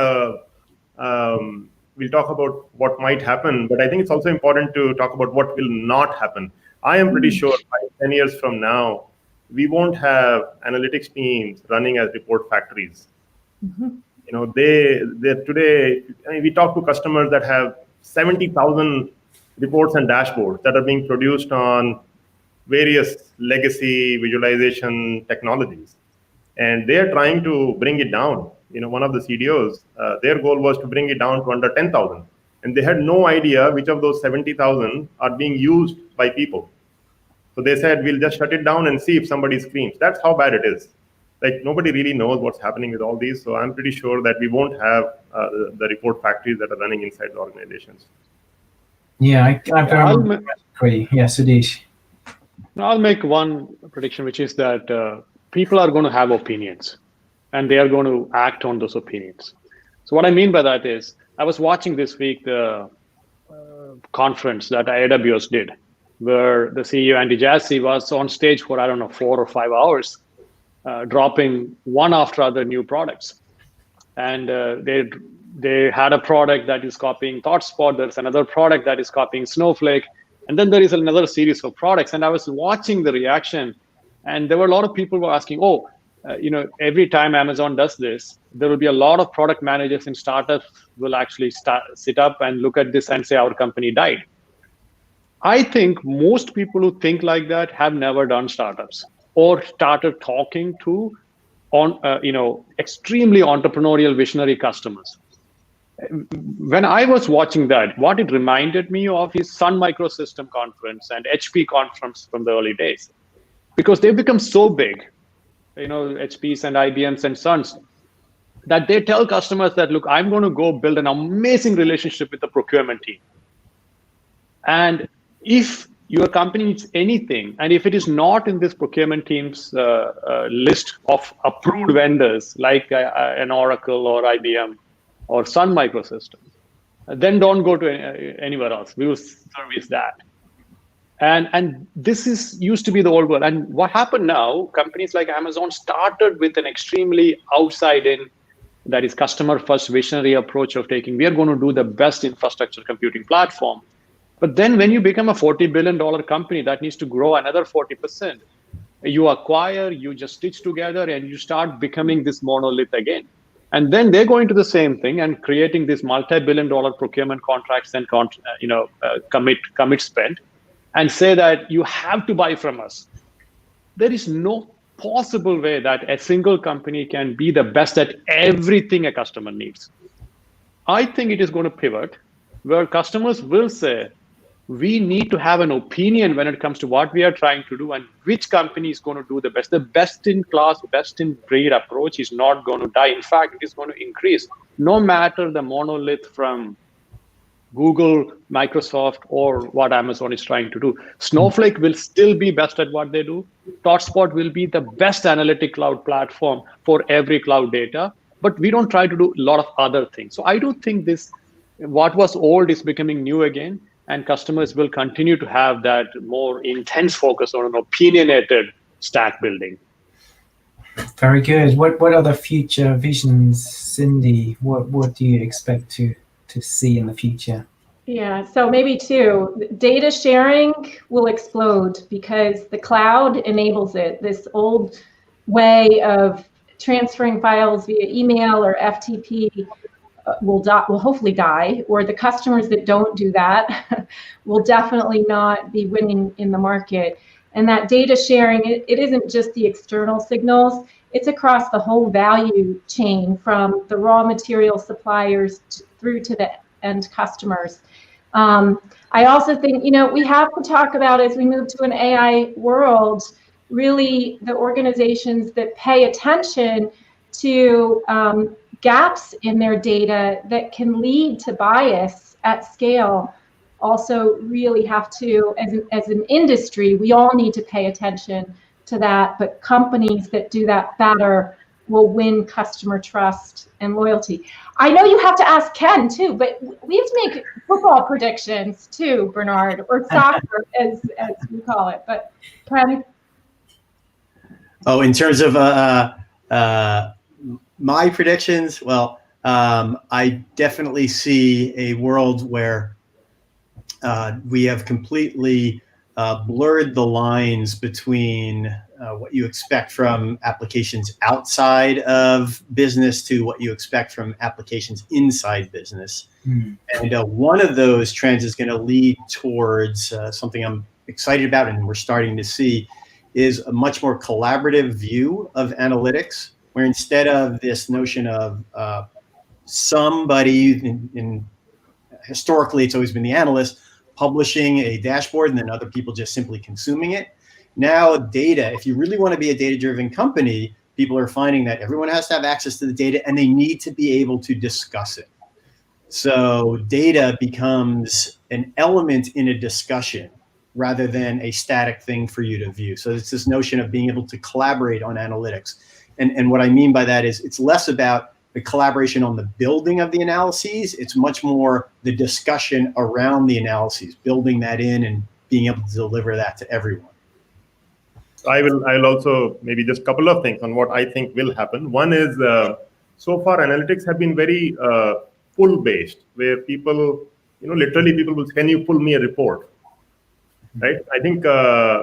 we'll talk about what might happen, but I think it's also important to talk about what will not happen. I am pretty sure 10 years from now, we won't have analytics teams running as report factories. Mm-hmm. You know, they today, I mean, we talk to customers that have 70,000 reports and dashboards that are being produced on various legacy visualization technologies, and they are trying to bring it down. You know, one of the CDOs, their goal was to bring it down to under 10,000, and they had no idea which of those 70,000 are being used by people. So they said, we'll just shut it down and see if somebody screams. That's how bad it is. Like, nobody really knows what's happening with all these. So I'm pretty sure that we won't have the report factories that are running inside the organizations. Yeah, I agree. Yeah, Sudheesh. I'll make one prediction, which is that people are going to have opinions, and they are going to act on those opinions. So what I mean by that is, I was watching this week the conference that AWS did, where the CEO, Andy Jassy, was on stage for, 4 or 5 hours, dropping one after other new products. And they had a product that is copying ThoughtSpot. There's another product that is copying Snowflake. And then there is another series of products. And I was watching the reaction, and there were a lot of people who were asking, every time Amazon does this, there will be a lot of product managers in startups will actually sit up and look at this and say, our company died. I think most people who think like that have never done startups or started talking to extremely entrepreneurial visionary customers. When I was watching that, what it reminded me of is Sun Microsystem conference and HP conference from the early days, because they've become so big, HPs and IBMs and Suns, that they tell customers that, look, I'm going to go build an amazing relationship with the procurement team. And if your company needs anything, and if it is not in this procurement team's list of approved vendors, like an Oracle or IBM or Sun Microsystems, then don't go to anywhere else. We will service that. And this used to be the old world. And what happened now, companies like Amazon started with an extremely outside-in, that is customer-first visionary approach of taking, we are going to do the best infrastructure computing platform. But then when you become a $40 billion company that needs to grow another 40%, you acquire, you just stitch together, and you start becoming this monolith again. And then they're going to the same thing and creating these multi-billion-dollar procurement contracts and commit spend, and say that you have to buy from us. There is no possible way that a single company can be the best at everything a customer needs. I think it is going to pivot where customers will say, we need to have an opinion when it comes to what we are trying to do and which company is going to do the best. The best in class, best in breed approach is not going to die. In fact, it is going to increase, no matter the monolith from Google, Microsoft, or what Amazon is trying to do. Snowflake will still be best at what they do. ThoughtSpot will be the best analytic cloud platform for every cloud data, but we don't try to do a lot of other things. So I do think what was old is becoming new again, and customers will continue to have that more intense focus on an opinionated stack building. Very good. What are the future visions, Cindi? What do you expect to see in the future? Yeah, so maybe two. Data sharing will explode because the cloud enables it. This old way of transferring files via email or FTP will hopefully die, or the customers that don't do that will definitely not be winning in the market. And that data sharing, it isn't just the external signals, it's across the whole value chain, from the raw material suppliers through to the end customers. I also think, we have to talk about, as we move to an AI world, really the organizations that pay attention to gaps in their data that can lead to bias at scale also really have to, as an industry, we all need to pay attention to that. But companies that do that better will win customer trust and loyalty. I know you have to ask Ken too, but we have to make football predictions too, Bernard, or soccer as we call it. But Ken? Oh, in terms of my predictions, well, I definitely see a world where we have completely blurred the lines between what you expect from applications outside of business to what you expect from applications inside business. And one of those trends is going to lead towards something I'm excited about, and we're starting to see, is a much more collaborative view of analytics, where instead of this notion of somebody, historically it's always been the analyst, publishing a dashboard and then other people just simply consuming it. Now data, if you really want to be a data-driven company, people are finding that everyone has to have access to the data and they need to be able to discuss it. So data becomes an element in a discussion rather than a static thing for you to view. So it's this notion of being able to collaborate on analytics. And what I mean by that is it's less about the collaboration on the building of the analyses. It's much more the discussion around the analyses, building that in and being able to deliver that to everyone. I'll also maybe just a couple of things on what I think will happen. One is, so far analytics have been very pull-based, where people, literally people will say, can you pull me a report? Right? I think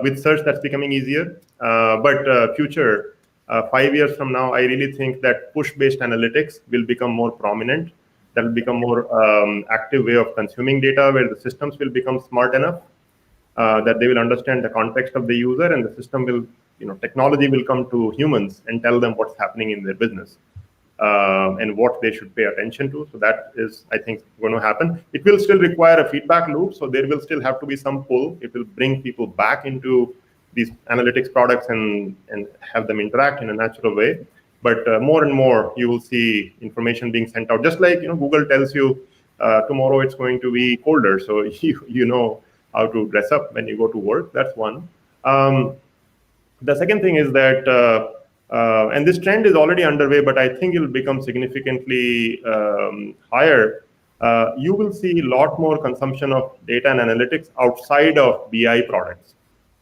with search that's becoming easier, but future, 5 years from now, I really think that push-based analytics will become more prominent. That will become more active way of consuming data, where the systems will become smart enough that they will understand the context of the user, and the system will, technology will come to humans and tell them what's happening in their business and what they should pay attention to. So that is, I think, going to happen. It will still require a feedback loop, so there will still have to be some pull. It will bring people back into these analytics products and have them interact in a natural way. But more and more, you will see information being sent out. Just like Google tells you tomorrow it's going to be colder, so you know how to dress up when you go to work. That's one. The second thing is that, and this trend is already underway, but I think it will become significantly higher. You will see a lot more consumption of data and analytics outside of BI products.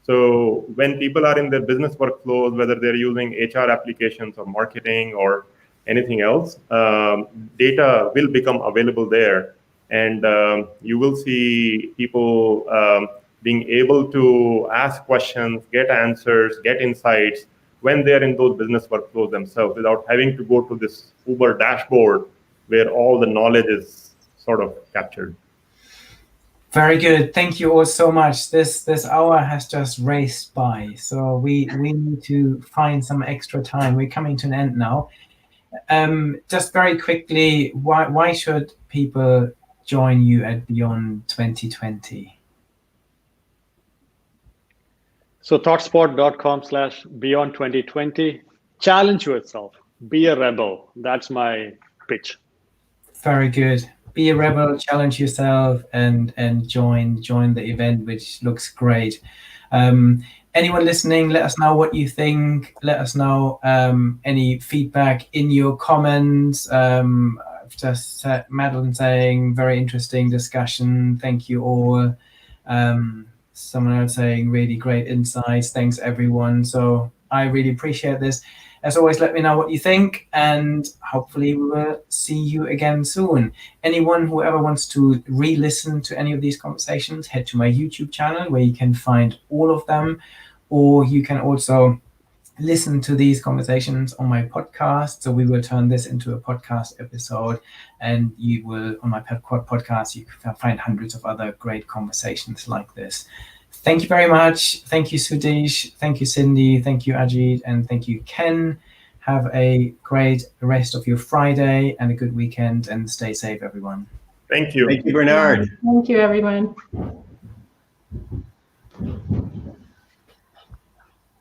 So when people are in their business workflows, whether they're using HR applications or marketing or anything else, data will become available there. And you will see people being able to ask questions, get answers, get insights when they're in those business workflows themselves, without having to go to this Uber dashboard where all the knowledge is sort of captured. Very good. Thank you all so much. This hour has just raced by, so we need to find some extra time. We're coming to an end now. Just very quickly, why should people join you at Beyond 2020? So thoughtspot.com/beyond2020. Challenge yourself. Be a rebel. That's my pitch. Very good. Be a rebel, challenge yourself, and join the event, which looks great. Anyone listening, let us know what you think. Let us know any feedback in your comments. I've just Madeline saying, very interesting discussion. Thank you all. Someone else saying, really great insights. Thanks, everyone. So I really appreciate this. As always, let me know what you think, and hopefully we will see you again soon. Anyone who ever wants to re-listen to any of these conversations, head to my YouTube channel where you can find all of them, or you can also listen to these conversations on my podcast. So we will turn this into a podcast episode, and you will, on my podcast, you can find hundreds of other great conversations like this. Thank you very much. Thank you, Sudheesh. Thank you, Cindi. Thank you, Ajeet. And thank you, Ken. Have a great rest of your Friday and a good weekend, and stay safe, everyone. Thank you. Thank you, Bernard. Thank you, everyone.